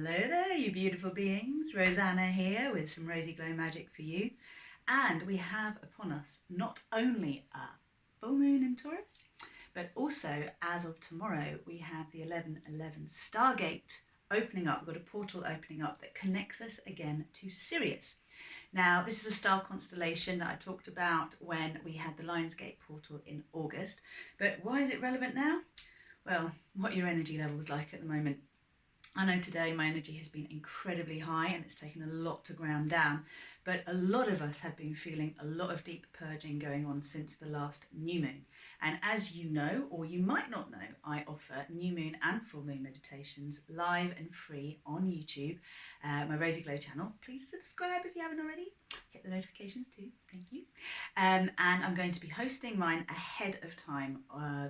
Hello there, you beautiful beings. Rosanna here with some Rosy Glow magic for you. And we have upon us not only a full moon in Taurus, but also as of tomorrow, we have the 11.11 Stargate opening up. We've got a portal opening up that connects us again to Sirius. Now, this is a star constellation that I talked about when we had the Lionsgate portal in August. But why is it relevant now? Well, what your energy level is like at the moment. I know today my energy has been incredibly high and it's taken a lot to ground down, but a lot of us have been feeling a lot of deep purging going on since the last new moon. And as you know, or you might not know, I offer new moon and full moon meditations live and free on YouTube, my Rosy Glow channel. Please subscribe if you haven't already. Hit the notifications too, thank you. And I'm going to be hosting mine ahead of time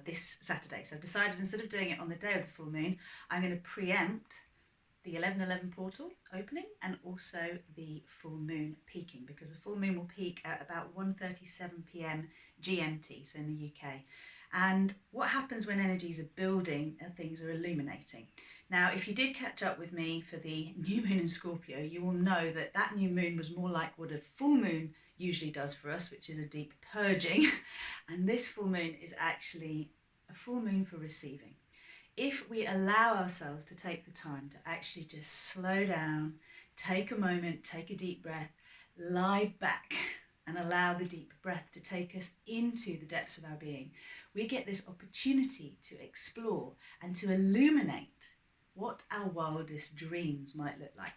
this Saturday. So I've decided instead of doing it on the day of the full moon, I'm going to preempt the 11.11 portal opening and also the full moon peaking, because the full moon will peak at about 1:37 p.m. GMT, so in the UK. And what happens when energies are building and things are illuminating? Now, if you did catch up with me for the new moon in Scorpio, you will know that that new moon was more like what a full moon usually does for us, which is a deep purging. And this full moon is actually a full moon for receiving. If we allow ourselves to take the time to actually just slow down, take a moment, take a deep breath, lie back and allow the deep breath to take us into the depths of our being, we get this opportunity to explore and to illuminate what our wildest dreams might look like.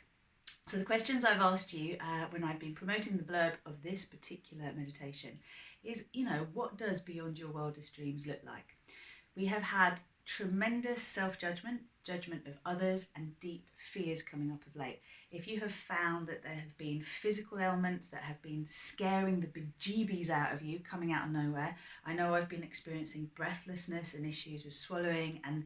So the questions I've asked you when I've been promoting the blurb of this particular meditation is, what does beyond your wildest dreams look like? We have had tremendous self-judgment, judgment of others, and deep fears coming up of late. If you have found that there have been physical ailments that have been scaring the bejeebies out of you, coming out of nowhere, I know I've been experiencing breathlessness and issues with swallowing, and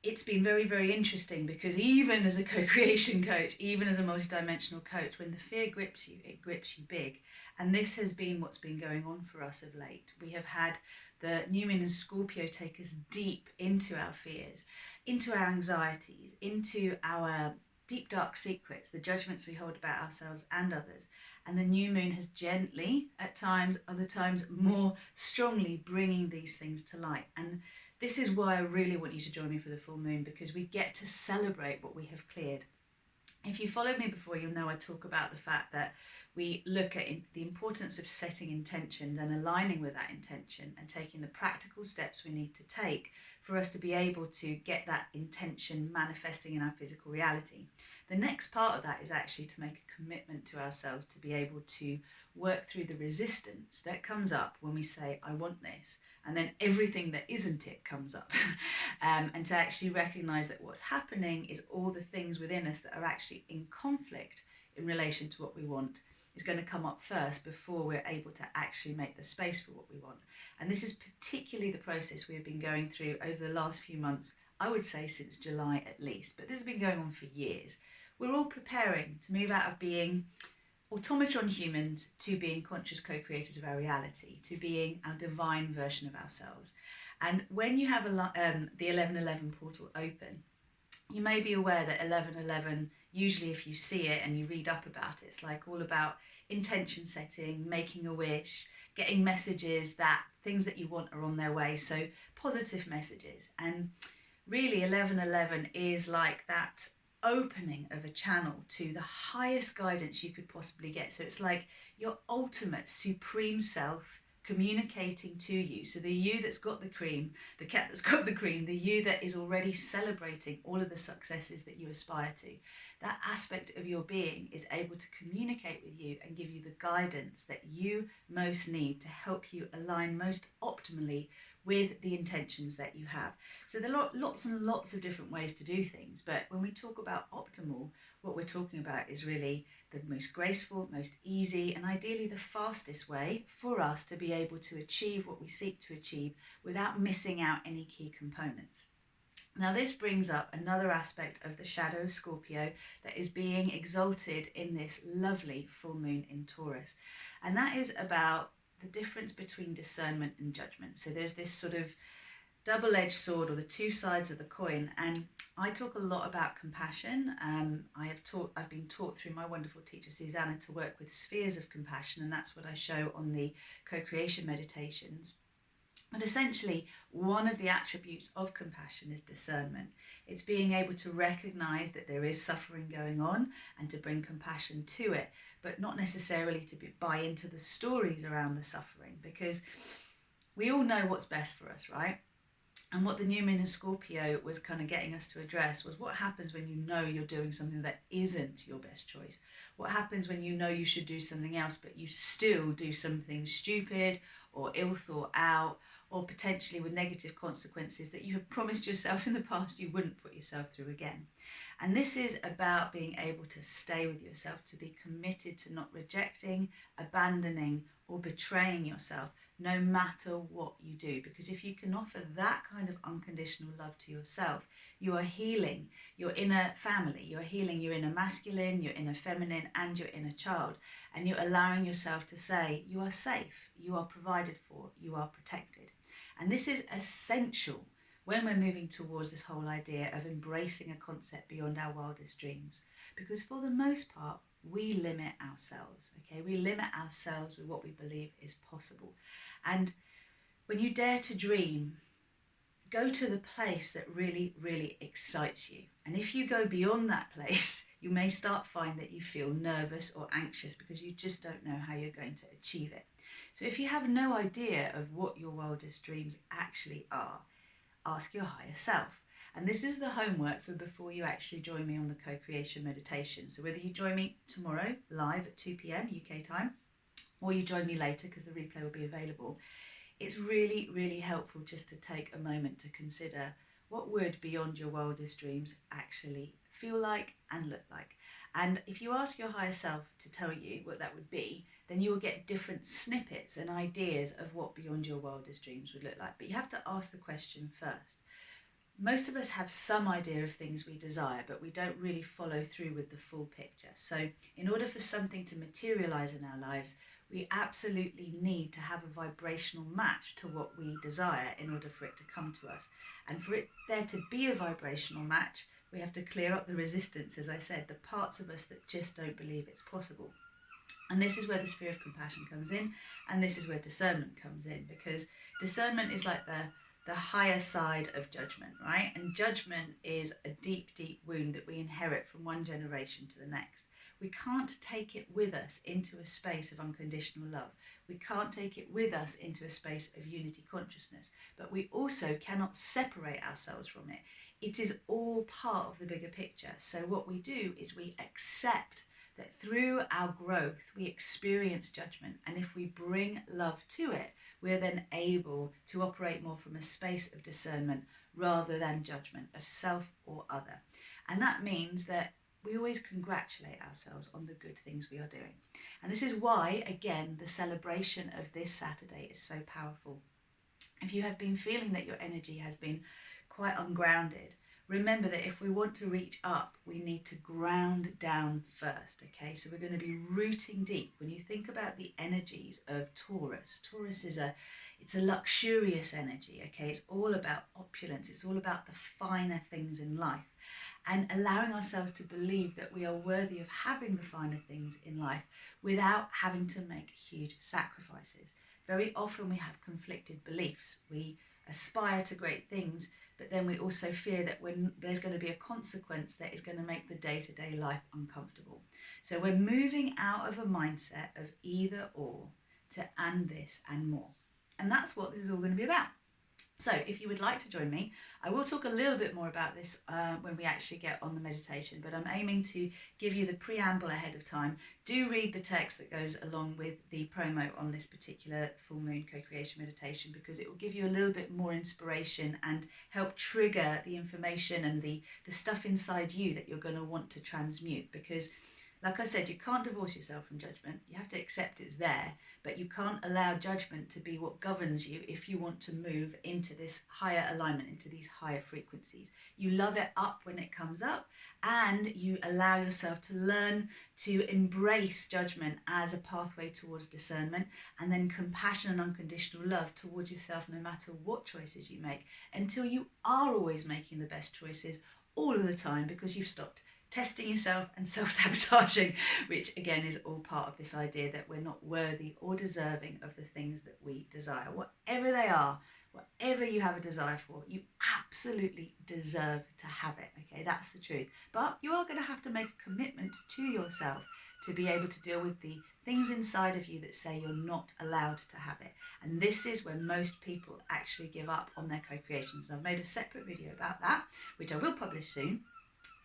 it's been very, very interesting because even as a co-creation coach, even as a multidimensional coach, when the fear grips you, it grips you big. And this has been what's been going on for us of late. We have had the new moon in Scorpio take us deep into our fears, into our anxieties, into our deep, dark secrets, the judgments we hold about ourselves and others. And the new moon has gently, at times, other times more strongly, bringing these things to light. And this is why I really want you to join me for the full moon, because we get to celebrate what we have cleared. If you followed me before, you'll know I talk about the fact that we look at the importance of setting intention, then aligning with that intention and taking the practical steps we need to take for us to be able to get that intention manifesting in our physical reality. The next part of that is actually to make a commitment to ourselves to be able to work through the resistance that comes up when we say, I want this, and then everything that isn't it comes up. And to actually recognize that what's happening is all the things within us that are actually in conflict in relation to what we want is going to come up first before we're able to actually make the space for what we want. And this is particularly the process we have been going through over the last few months, I would say since July at least, but this has been going on for years. We're all preparing to move out of being automaton humans to being conscious co-creators of our reality, to being our divine version of ourselves. And when you have the 11.11 portal open, you may be aware that 11.11, usually if you see it and you read up about it, it's like all about intention setting, making a wish, getting messages that things that you want are on their way, so positive messages. And really 11.11 is like that opening of a channel to the highest guidance you could possibly get. So it's like your ultimate supreme self communicating to you. So the you that's got the cream, the cat that's got the cream, the you that is already celebrating all of the successes that you aspire to, that aspect of your being is able to communicate with you and give you the guidance that you most need to help you align most optimally with the intentions that you have. So there are lots and lots of different ways to do things, but when we talk about optimal, what we're talking about is really the most graceful, most easy, and ideally the fastest way for us to be able to achieve what we seek to achieve without missing out any key components. Now this brings up another aspect of the shadow of Scorpio that is being exalted in this lovely full moon in Taurus, and that is about the difference between discernment and judgment. So there's this sort of double-edged sword, or the two sides of the coin, and I talk a lot about compassion. I've been taught through my wonderful teacher Susanna to work with spheres of compassion, and that's what I show on the co-creation meditations. But essentially, one of the attributes of compassion is discernment. It's being able to recognize that there is suffering going on and to bring compassion to it, but not necessarily to buy into the stories around the suffering, because we all know what's best for us, right? And what the new moon in Scorpio was kind of getting us to address was what happens when you know you're doing something that isn't your best choice. What happens when you know you should do something else, but you still do something stupid or ill thought out, or potentially with negative consequences that you have promised yourself in the past you wouldn't put yourself through again. And this is about being able to stay with yourself, to be committed to not rejecting, abandoning, or betraying yourself, no matter what you do. Because if you can offer that kind of unconditional love to yourself, you are healing your inner family, you're healing your inner masculine, your inner feminine, and your inner child. And you're allowing yourself to say, you are safe, you are provided for, you are protected. And this is essential when we're moving towards this whole idea of embracing a concept beyond our wildest dreams. Because for the most part, we limit ourselves, okay? We limit ourselves with what we believe is possible. And when you dare to dream, go to the place that really, really excites you. And if you go beyond that place, you may start to find that you feel nervous or anxious because you just don't know how you're going to achieve it. So if you have no idea of what your wildest dreams actually are, ask your higher self. And this is the homework for before you actually join me on the co-creation meditation. So whether you join me tomorrow live at 2 p.m. UK time, or you join me later because the replay will be available, it's really, really helpful just to take a moment to consider what would beyond your wildest dreams actually feel like and look like. And if you ask your higher self to tell you what that would be, then you will get different snippets and ideas of what beyond your wildest dreams would look like. But you have to ask the question first. Most of us have some idea of things we desire, but we don't really follow through with the full picture. So in order for something to materialize in our lives, we absolutely need to have a vibrational match to what we desire in order for it to come to us. And for it there to be a vibrational match, we have to clear up the resistance, as I said, the parts of us that just don't believe it's possible. And this is where the sphere of compassion comes in, and this is where discernment comes in, because discernment is like the higher side of judgment, right? And judgment is a deep, deep wound that we inherit from one generation to the next. We can't take it with us into a space of unconditional love. We can't take it with us into a space of unity consciousness, but we also cannot separate ourselves from it. It is all part of the bigger picture. So what we do is we accept that through our growth, we experience judgment. And if we bring love to it, we're then able to operate more from a space of discernment rather than judgment of self or other. And that means that we always congratulate ourselves on the good things we are doing. And this is why, again, the celebration of this Saturday is so powerful. If you have been feeling that your energy has been quite ungrounded, remember that if we want to reach up, we need to ground down first, okay? So we're going to be rooting deep. When you think about the energies of Taurus, Taurus is it's a luxurious energy, okay? It's all about opulence. It's all about the finer things in life, and allowing ourselves to believe that we are worthy of having the finer things in life without having to make huge sacrifices. Very often we have conflicted beliefs. We aspire to great things, but then we also fear that when there's going to be a consequence that is going to make the day-to-day life uncomfortable. So we're moving out of a mindset of either or to and this and more. And that's what this is all going to be about. So if you would like to join me, I will talk a little bit more about this when we actually get on the meditation, but I'm aiming to give you the preamble ahead of time. Do read the text that goes along with the promo on this particular full moon co-creation meditation, because it will give you a little bit more inspiration and help trigger the information and the stuff inside you that you're going to want to transmute. Because like I said, you can't divorce yourself from judgment. You have to accept it's there, but you can't allow judgment to be what governs you if you want to move into this higher alignment, into these higher frequencies. You love it up when it comes up, and you allow yourself to learn to embrace judgment as a pathway towards discernment, and then compassion and unconditional love towards yourself no matter what choices you make, until you are always making the best choices all of the time because you've stopped testing yourself and self-sabotaging, which again is all part of this idea that we're not worthy or deserving of the things that we desire. Whatever they are, whatever you have a desire for, you absolutely deserve to have it. Okay, that's the truth. But you are going to have to make a commitment to yourself to be able to deal with the things inside of you that say you're not allowed to have it. And this is where most people actually give up on their co-creations. I've made a separate video about that, which I will publish soon.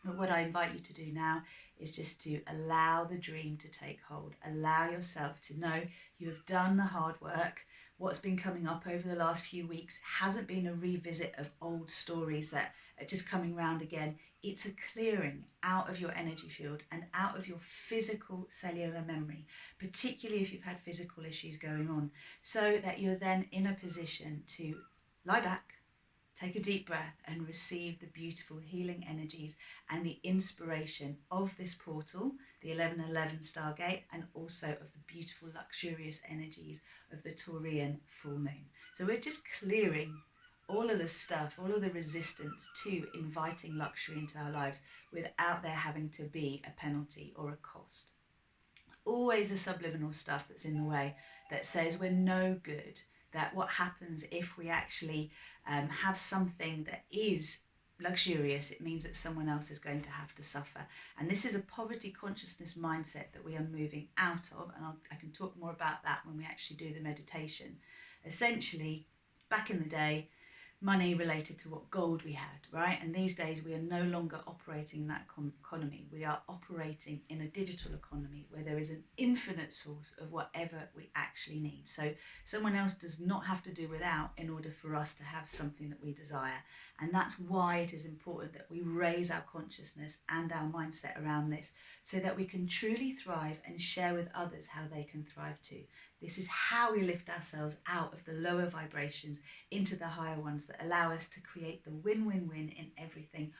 But what I invite you to do now is just to allow the dream to take hold. Allow yourself to know you have done the hard work. What's been coming up over the last few weeks hasn't been a revisit of old stories that are just coming round again. It's a clearing out of your energy field and out of your physical cellular memory, particularly if you've had physical issues going on, so that you're then in a position to lie back, take a deep breath and receive the beautiful healing energies and the inspiration of this portal, the 11.11 Stargate, and also of the beautiful luxurious energies of the Taurian full moon. So we're just clearing all of the stuff, all of the resistance to inviting luxury into our lives without there having to be a penalty or a cost. Always the subliminal stuff that's in the way that says we're no good, that what happens if we actually have something that is luxurious, it means that someone else is going to have to suffer. And this is a poverty consciousness mindset that we are moving out of, and I can talk more about that when we actually do the meditation. Essentially, back in the day, money related to what gold we had, right? And these days we are no longer operating in that economy. We are operating in a digital economy where there is an infinite source of whatever we actually need. So someone else does not have to do without in order for us to have something that we desire. And that's why it is important that we raise our consciousness and our mindset around this so that we can truly thrive and share with others how they can thrive too. This is how we lift ourselves out of the lower vibrations into the higher ones that allow us to create the win-win-win in everything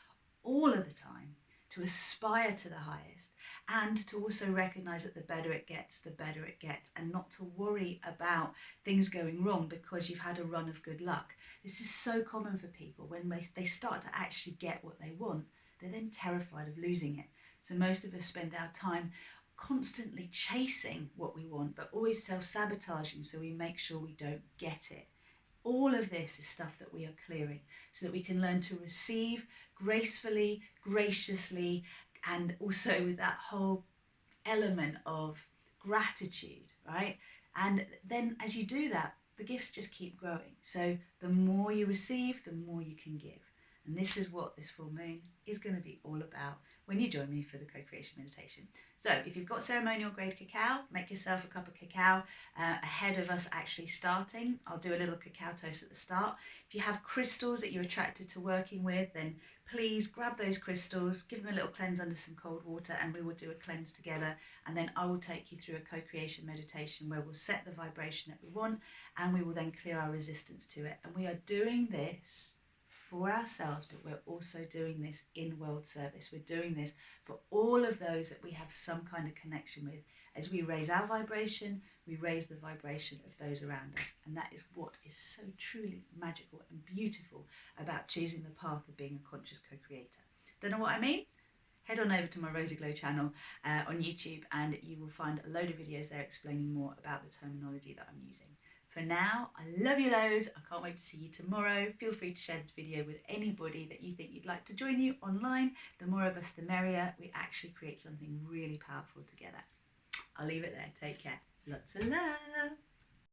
all of the time, to aspire to the highest, and to also recognize that the better it gets, and not to worry about things going wrong because you've had a run of good luck. This is so common for people. When they start to actually get what they want, they're then terrified of losing it. So most of us spend our time constantly chasing what we want, but always self-sabotaging so we make sure we don't get it. All of this is stuff that we are clearing so that we can learn to receive gracefully, graciously, and also with that whole element of gratitude, right? And then as you do that, the gifts just keep growing. So the more you receive, the more you can give. And this is what this full moon is going to be all about when you join me for the co-creation meditation. So if you've got ceremonial grade cacao, make yourself a cup of cacao ahead of us actually starting. I'll do a little cacao toast at the start. If you have crystals that you're attracted to working with, then please grab those crystals, give them a little cleanse under some cold water, and we will do a cleanse together. And then I will take you through a co-creation meditation where we'll set the vibration that we want, and we will then clear our resistance to it. And we are doing this for ourselves, but we're also doing this in world service. We're doing this for all of those that we have some kind of connection with. As we raise our vibration, we raise the vibration of those around us. And that is what is so truly magical and beautiful about choosing the path of being a conscious co-creator. Don't know what I mean? Head on over to my Rosy Glow channel on YouTube, and you will find a load of videos there explaining more about the terminology that I'm using. For now, I love you loads. I can't wait to see you tomorrow. Feel free to share this video with anybody that you think you'd like to join you online. The more of us, the merrier. We actually create something really powerful together. I'll leave it there. Take care. Lots of love.